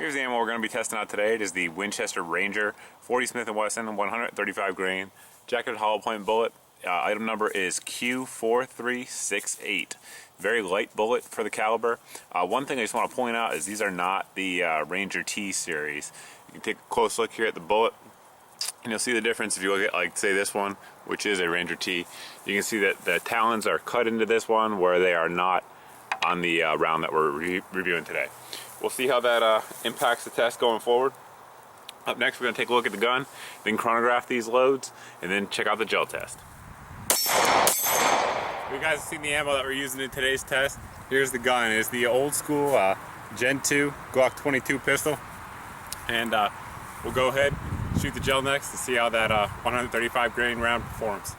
Here's the ammo we're going to be testing out today. It is the Winchester Ranger 40 Smith & Wesson 135 grain jacketed hollow point bullet. Item number is Q4368. Very light bullet for the caliber. One thing I just want to point out is these are not the Ranger T series. You can take a close look here at the bullet and you'll see the difference if you look at, like, say this one, which is a Ranger T. You can see that the talons are cut into this one where they are not on the round that we're reviewing today. We'll see how that impacts the test going forward. Up next, we're going to take a look at the gun, then chronograph these loads, and then check out the gel test. You guys have seen the ammo that we're using in today's test. Here's the gun. It's the old school Gen 2 Glock 22 pistol. And we'll go ahead, shoot the gel next to see how that 135 grain round performs.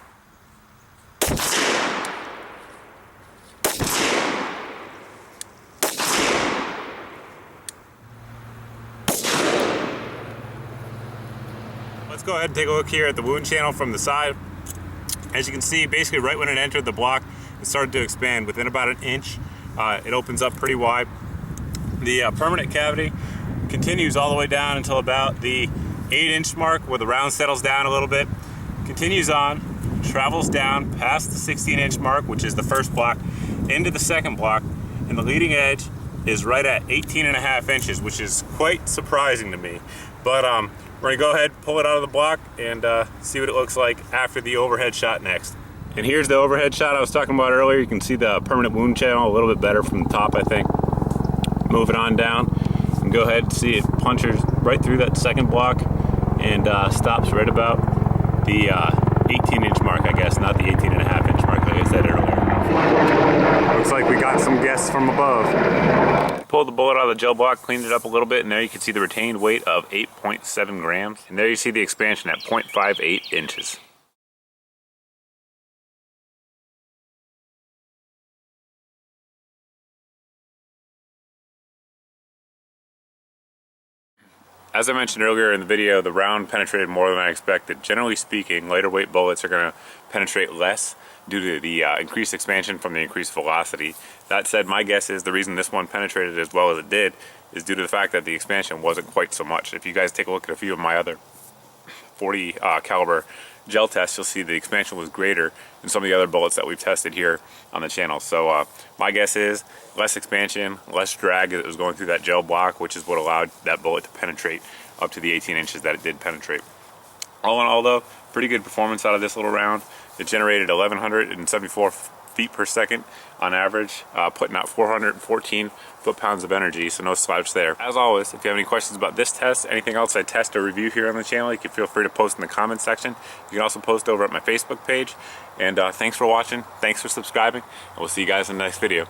Let's go ahead and take a look here at the wound channel from the side. As you can see, basically right when it entered the block, it started to expand. Within about an inch, it opens up pretty wide. The permanent cavity continues all the way down until about the 8-inch mark, where the round settles down a little bit. Continues on, travels down past the 16-inch mark, which is the first block, into the second block, and the leading edge is right at 18.5 inches, which is quite surprising to me. But we're gonna go ahead, pull it out of the block, and see what it looks like after the overhead shot next. And here's the overhead shot I was talking about earlier. You can see the permanent wound channel a little bit better from the top, I think. Move it on down, and go ahead and see it punches right through that second block, and stops right about the 18-inch mark, I guess, not the 18.5-inch mark like I said earlier. Looks like we got some guests from above. Pulled the bullet out of the gel block, cleaned it up a little bit, and there you can see the retained weight of 8.7 grams. And there you see the expansion at 0.58 inches. As I mentioned earlier in the video, the round penetrated more than I expected. Generally speaking, lighter weight bullets are going to penetrate less due to the increased expansion from the increased velocity. That said, my guess is the reason this one penetrated as well as it did is due to the fact that the expansion wasn't quite so much. If you guys take a look at a few of my other 40 caliber gel tests, you'll see the expansion was greater than some of the other bullets that we've tested here on the channel. So my guess is less expansion, less drag as it was going through that gel block, which is what allowed that bullet to penetrate up to the 18 inches that it did penetrate. All in all though, pretty good performance out of this little round. It generated 1,174 feet per second on average, putting out 414 foot-pounds of energy, so no slouch there. As always, if you have any questions about this test, anything else I test or review here on the channel, you can feel free to post in the comments section. You can also post over at my Facebook page. And thanks for watching, thanks for subscribing, and we'll see you guys in the next video.